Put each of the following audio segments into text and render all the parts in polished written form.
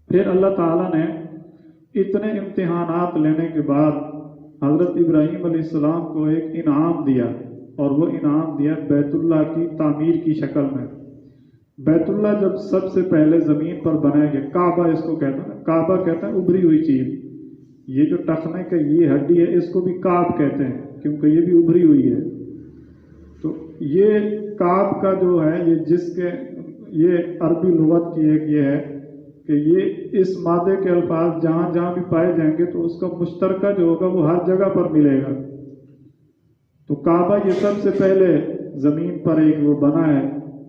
پھر اللہ تعالیٰ نے اتنے امتحانات لینے کے بعد حضرت ابراہیم علیہ السلام کو ایک انعام دیا، اور وہ انعام دیا بیت اللہ کی تعمیر کی شکل میں۔ بیت اللہ جب سب سے پہلے زمین پر بنایا گیا، کعبہ اس کو کہتے ہیں، کعبہ کہتے ہیں ابری ہوئی چیز، یہ جو ٹخنے کا یہ ہڈی ہے اس کو بھی کعب کہتے ہیں کیونکہ یہ بھی ابری ہوئی ہے۔ تو یہ کعب کا جو ہے یہ عربی لغت کی ایک یہ ہے کہ یہ اس مادے کے الفاظ جہاں جہاں بھی پائے جائیں گے تو اس کا مشترکہ جو ہوگا وہ ہر جگہ پر ملے گا۔ تو کعبہ یہ سب سے پہلے زمین پر ایک وہ بنا ہے،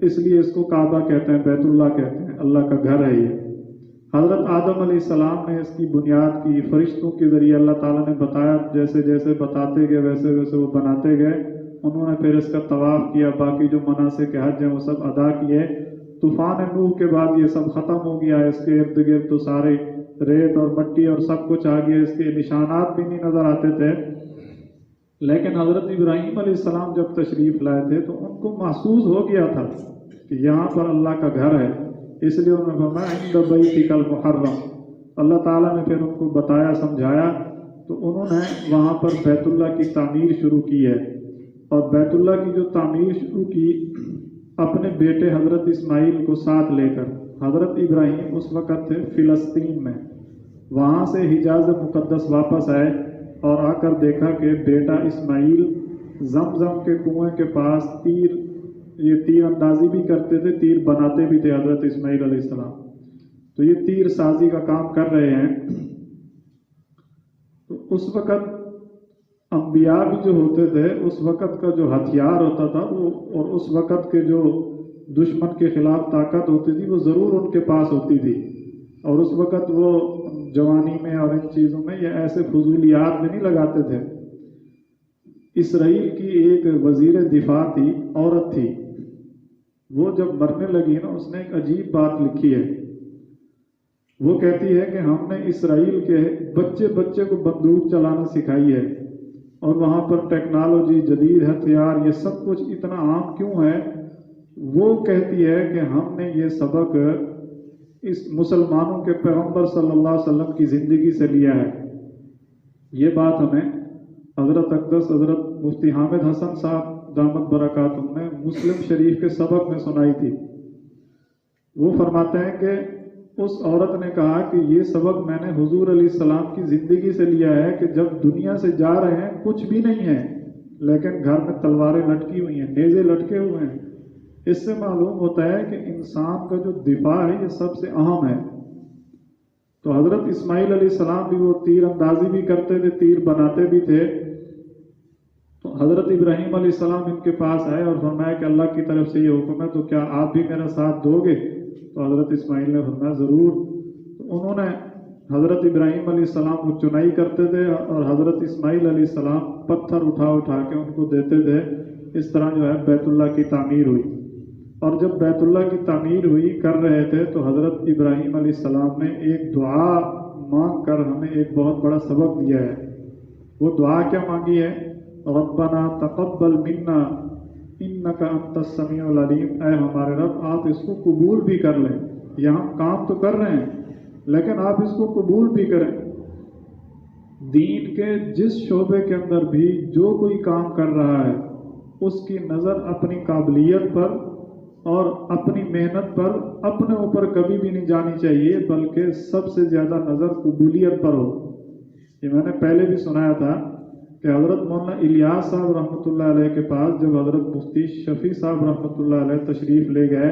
اس لیے اس کو کعبہ کہتے ہیں، بیت اللہ کہتے ہیں، اللہ کا گھر ہے یہ۔ حضرت آدم علیہ السلام نے اس کی بنیاد کی، فرشتوں کے ذریعے اللہ تعالیٰ نے بتایا، جیسے جیسے بتاتے گئے ویسے ویسے وہ بناتے گئے۔ انہوں نے پھر اس کا طواف کیا، باقی جو مناسک حج ہیں وہ سب ادا کیے۔ طوفان نوح کے بعد یہ سب ختم ہو گیا، اس کے ارد گرد تو سارے ریت اور مٹی اور سب کچھ آ گیا، اس کے نشانات بھی نہیں نظر آتے تھے۔ لیکن حضرت ابراہیم علیہ السلام جب تشریف لائے تھے تو ان کو محسوس ہو گیا تھا کہ یہاں پر اللہ کا گھر ہے، اس لیے انہوں نے فرمایا عند بیتک المحرم۔ اللہ تعالیٰ نے پھر ان کو بتایا، سمجھایا، تو انہوں نے وہاں پر بیت اللہ کی تعمیر شروع کی ہے۔ اور بیت اللہ کی جو تعمیر شروع کی اپنے بیٹے حضرت اسماعیل کو ساتھ لے کر۔ حضرت ابراہیم اس وقت تھے فلسطین میں، وہاں سے حجاز مقدس واپس آئے اور آ کر دیکھا کہ بیٹا اسماعیل زمزم کے کنویں کے پاس تیر اندازی بھی کرتے تھے، تیر بناتے بھی تھے حضرت اسماعیل علیہ السلام، تو یہ تیر سازی کا کام کر رہے ہیں۔ تو اس وقت انبیاء بھی جو ہوتے تھے، اس وقت کا جو ہتھیار ہوتا تھا وہ، اور اس وقت کے جو دشمن کے خلاف طاقت ہوتی تھی وہ ضرور ان کے پاس ہوتی تھی، اور اس وقت وہ جوانی میں اور ان چیزوں میں یہ ایسے فضولیات میں نہیں لگاتے تھے۔ اسرائیل کی ایک وزیر دفاع تھی، عورت تھی، وہ جب مرنے لگی نا، اس نے ایک عجیب بات لکھی ہے۔ وہ کہتی ہے کہ ہم نے اسرائیل کے بچے بچے کو بندوق چلانا سکھائی ہے، اور وہاں پر ٹیکنالوجی، جدید ہتھیار، یہ سب کچھ اتنا عام کیوں ہے؟ وہ کہتی ہے کہ ہم نے یہ سبق اس مسلمانوں کے پیغمبر صلی اللہ علیہ وسلم کی زندگی سے لیا ہے۔ یہ بات ہمیں حضرت اقدس حضرت مفتی حامد حسن صاحب دامت برکاتہم نے مسلم شریف کے سبق میں سنائی تھی۔ وہ فرماتے ہیں کہ اس عورت نے کہا کہ یہ سبق میں نے حضور علیہ السلام کی زندگی سے لیا ہے کہ جب دنیا سے جا رہے ہیں کچھ بھی نہیں ہے، لیکن گھر میں تلواریں لٹکی ہوئی ہیں، نیزے لٹکے ہوئے ہیں۔ اس سے معلوم ہوتا ہے کہ انسان کا جو دفاع ہے یہ سب سے اہم ہے۔ تو حضرت اسماعیل علیہ السلام بھی وہ تیر اندازی بھی کرتے تھے، تیر بناتے بھی تھے۔ تو حضرت ابراہیم علیہ السلام ان کے پاس آئے اور فرمایا کہ اللہ کی طرف سے یہ حکم ہے، تو کیا آپ بھی میرا ساتھ دو گے؟ تو حضرت اسماعیل نے فرمایا ضرور۔ تو انہوں نے حضرت ابراہیم علیہ السلام وہ چنائی کرتے تھے، اور حضرت اسماعیل علیہ السلام پتھر اٹھا اٹھا کے ان کو دیتے تھے۔ اس طرح جو ہے بیت اللہ کی تعمیر ہوئی۔ اور جب بیت اللہ کی تعمیر ہوئی کر رہے تھے تو حضرت ابراہیم علیہ السلام نے ایک دعا مانگ کر ہمیں ایک بہت بڑا سبق دیا ہے۔ وہ دعا کیا مانگی ہے؟ ربنا تقبل منا انک انت السمیع العلیم۔ اے ہمارے رب، آپ اس کو قبول بھی کر لیں، یہ ہم کام تو کر رہے ہیں لیکن آپ اس کو قبول بھی کریں۔ دین کے جس شعبے کے اندر بھی جو کوئی کام کر رہا ہے، اس کی نظر اپنی قابلیت پر اور اپنی محنت پر اپنے اوپر کبھی بھی نہیں جانی چاہیے، بلکہ سب سے زیادہ نظر قبولیت پر ہو۔ یہ میں نے پہلے بھی سنایا تھا کہ حضرت مولانا الیاس صاحب رحمۃ اللہ علیہ کے پاس جب حضرت مفتی شفیع صاحب رحمۃ اللہ علیہ تشریف لے گئے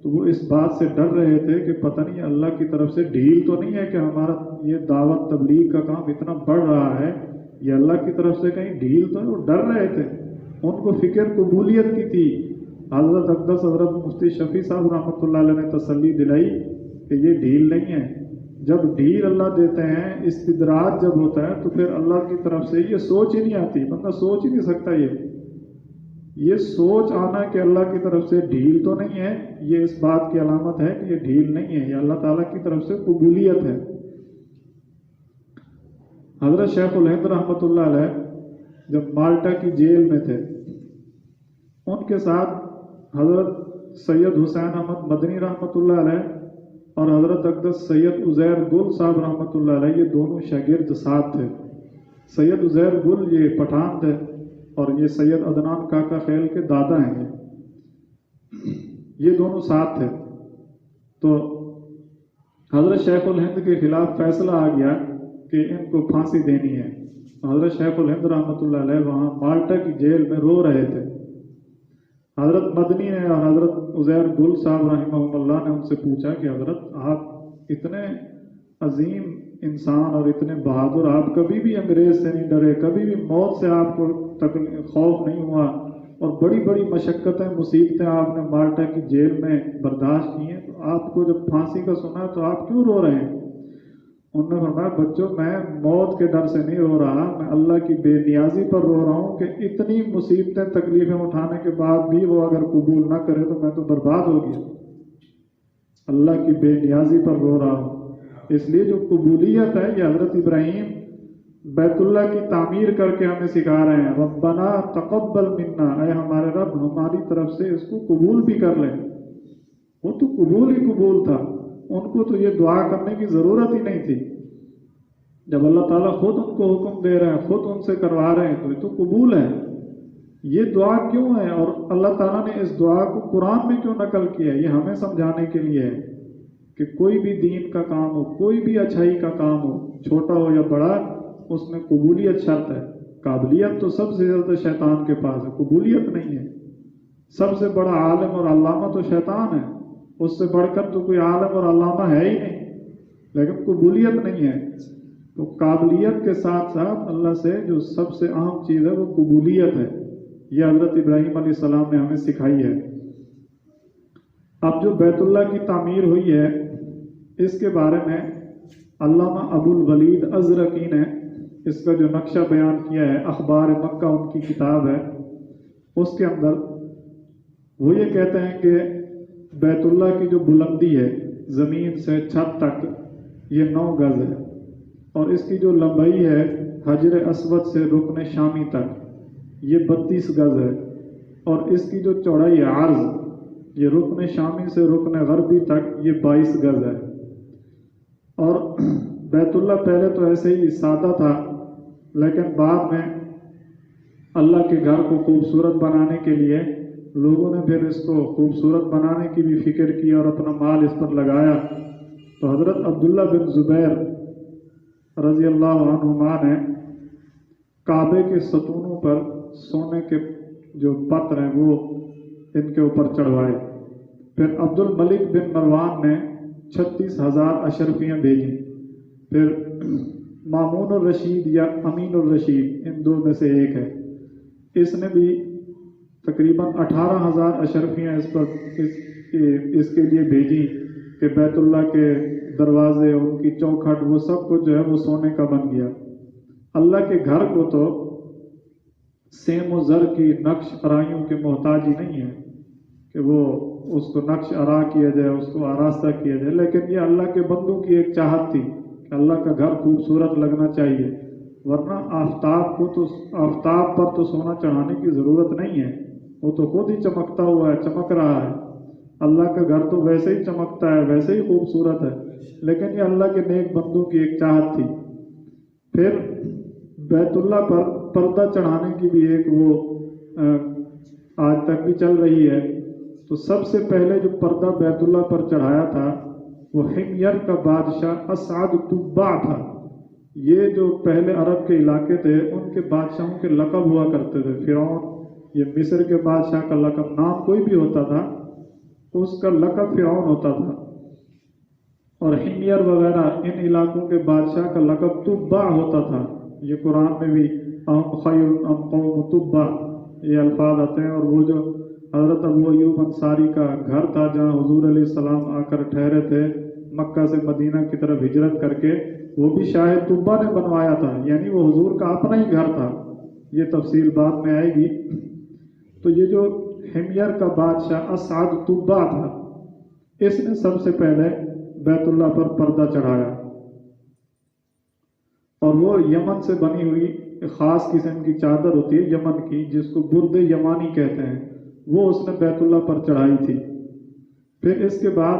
تو وہ اس بات سے ڈر رہے تھے کہ پتہ نہیں اللہ کی طرف سے ڈھیل تو نہیں ہے کہ ہمارا یہ دعوت تبلیغ کا کام اتنا بڑھ رہا ہے، یہ اللہ کی طرف سے کہیں ڈھیل تو نہیں؟ وہ ڈر رہے تھے، ان کو فکر قبولیت کی تھی۔ حضرت اقدس حضرت مفتی شفیع صاحب رحمۃ اللہ علیہ نے تسلی دلائی کہ یہ ڈھیل نہیں ہے۔ جب ڈھیل اللہ دیتے ہیں، استدراج جب ہوتا ہے تو پھر اللہ کی طرف سے یہ سوچ ہی نہیں آتی، بندہ سوچ ہی نہیں سکتا۔ یہ سوچ آنا کہ اللہ کی طرف سے ڈھیل تو نہیں ہے، یہ اس بات کی علامت ہے کہ یہ ڈھیل نہیں ہے، یہ اللہ تعالیٰ کی طرف سے قبولیت ہے۔ حضرت شیخ الہند رحمۃ اللہ علیہ جب مالٹا کی جیل میں تھے، ان کے ساتھ حضرت سید حسین احمد مدنی رحمۃ اللہ علیہ اور حضرت اقدس سید عزیر گل صاحب رحمۃ اللہ علیہ یہ دونوں شاگرد ساتھ تھے. سید عزیر گل یہ پٹھان تھے اور یہ سید عدنان کاکا خیل کے دادا ہیں. یہ دونوں ساتھ تھے. تو حضرت شیخ الہند کے خلاف فیصلہ آ گیا کہ ان کو پھانسی دینی ہے. حضرت شیخ الہند رحمۃ اللہ علیہ وہاں مالٹا کی جیل میں رو رہے تھے. حضرت مدنی نے اور حضرت عزیر گل صاحب رحمہ اللہ نے ان سے پوچھا کہ حضرت آپ اتنے عظیم انسان اور اتنے بہادر، آپ کبھی بھی انگریز سے نہیں ڈرے، کبھی بھی موت سے آپ کو خوف نہیں ہوا، اور بڑی بڑی مشقتیں مصیبتیں آپ نے مالٹا کی جیل میں برداشت کی ہیں، تو آپ کو جب پھانسی کا سنا تو آپ کیوں رو رہے ہیں؟ انہوں نے فرمایا بچوں میں موت کے ڈر سے نہیں رو رہا، میں اللہ کی بے نیازی پر رو رہا ہوں کہ اتنی مصیبتیں تکلیفیں اٹھانے کے بعد بھی وہ اگر قبول نہ کرے تو میں تو برباد ہو گیا. اللہ کی بے نیازی پر رو رہا ہوں. اس لیے جو قبولیت ہے یہ حضرت ابراہیم بیت اللہ کی تعمیر کر کے ہمیں سکھا رہے ہیں. ربنا تقبل منا، اے ہمارے رب ہماری طرف سے اس کو قبول بھی کر لیں. وہ تو قبول ہی قبول تھا، ان کو تو یہ دعا کرنے کی ضرورت ہی نہیں تھی. جب اللہ تعالیٰ خود ان کو حکم دے رہے ہیں، خود ان سے کروا رہے ہیں، تو یہ تو قبول ہے. یہ دعا کیوں ہے اور اللہ تعالیٰ نے اس دعا کو قرآن میں کیوں نقل کیا ہے؟ یہ ہمیں سمجھانے کے لیے ہے کہ کوئی بھی دین کا کام ہو، کوئی بھی اچھائی کا کام ہو، چھوٹا ہو یا بڑا، اس میں قبولیت شرط ہے. قابلیت تو سب سے زیادہ شیطان کے پاس ہے، قبولیت نہیں ہے. سب سے بڑا عالم اور علامہ تو شیطان ہے، اس سے بڑھ کر تو کوئی عالم اور علامہ ہے ہی نہیں، لیکن قبولیت نہیں ہے. تو قابلیت کے ساتھ ساتھ اللہ سے جو سب سے اہم چیز ہے وہ قبولیت ہے. یہ حضرت ابراہیم علیہ السلام نے ہمیں سکھائی ہے. اب جو بیت اللہ کی تعمیر ہوئی ہے اس کے بارے میں علامہ ابو الولید ازرقی نے اس کا جو نقشہ بیان کیا ہے، اخبار مکہ ان کی کتاب ہے، اس کے اندر وہ یہ کہتے ہیں کہ بیت اللہ کی جو بلندی ہے زمین سے چھت تک یہ 9 گز ہے، اور اس کی جو لمبائی ہے حجر اسود سے رکن شامی تک یہ 32 گز ہے، اور اس کی جو چوڑائی ہے عرض یہ رکن شامی سے رکن غربی تک یہ 22 گز ہے. اور بیت اللہ پہلے تو ایسے ہی سادہ تھا، لیکن بعد میں اللہ کے گھر کو خوبصورت بنانے کے لیے لوگوں نے پھر اس کو خوبصورت بنانے کی بھی فکر کی اور اپنا مال اس پر لگایا. تو حضرت عبداللہ بن زبیر رضی اللہ عنہما نے کعبے کے ستونوں پر سونے کے جو پتر ہیں وہ ان کے اوپر چڑھوائے. پھر عبد الملک بن مروان نے 36,000 اشرفیاں بھیجی. پھر مامون الرشید یا امین الرشید ان دو میں سے ایک ہے، اس نے بھی تقریباً 18,000 اشرفیاں اس کے لیے بھیجی کہ بیت اللہ کے دروازے، ان کی چوکھٹ، وہ سب کچھ جو ہے وہ سونے کا بن گیا. اللہ کے گھر کو تو سیم و زر کی نقش آرائیوں کے محتاج ہی نہیں ہے کہ وہ اس کو نقش آرا کیا جائے، اس کو آراستہ کیا جائے، لیکن یہ اللہ کے بندوں کی ایک چاہت تھی کہ اللہ کا گھر خوبصورت لگنا چاہیے. ورنہ آفتاب پر تو سونا چڑھانے کی ضرورت نہیں ہے، وہ تو خود ہی چمکتا ہوا ہے، چمک رہا ہے. اللہ کا گھر تو ویسے ہی چمکتا ہے، ویسے ہی خوبصورت ہے، لیکن یہ اللہ کے نیک بندوں کی ایک چاہت تھی. پھر بیت اللہ پر پردہ چڑھانے کی بھی ایک وہ آج تک بھی چل رہی ہے. تو سب سے پہلے جو پردہ بیت اللہ پر چڑھایا تھا وہ حمیر کا بادشاہ اسعد طبع تھا. یہ جو پہلے عرب کے علاقے تھے ان کے بادشاہوں کے لقب ہوا کرتے تھے. فرعون، یہ مصر کے بادشاہ کا لقب، نام کوئی بھی ہوتا تھا اس کا لقب فرعون ہوتا تھا. اور حمیر وغیرہ ان علاقوں کے بادشاہ کا لقب طبع ہوتا تھا. یہ قرآن میں بھی ام خیر ام قوم طبع یہ الفاظ آتے ہیں. اور وہ جو حضرت ابو ایوب انصاری کا گھر تھا جہاں حضور علیہ السلام آ کر ٹھہرے تھے مکہ سے مدینہ کی طرف ہجرت کر کے، وہ بھی شاہ طبع نے بنوایا تھا، یعنی وہ حضور کا اپنا ہی گھر تھا. یہ تفصیل بعد میں آئے گی. تو یہ جو حمیر کا بادشاہ اسعد طبع تھا، اس نے سب سے پہلے بیت اللہ پر پردہ چڑھایا، اور وہ یمن سے بنی ہوئی خاص قسم کی چادر ہوتی ہے یمن کی، جس کو برد یمانی کہتے ہیں، وہ اس نے بیت اللہ پر چڑھائی تھی. پھر اس کے بعد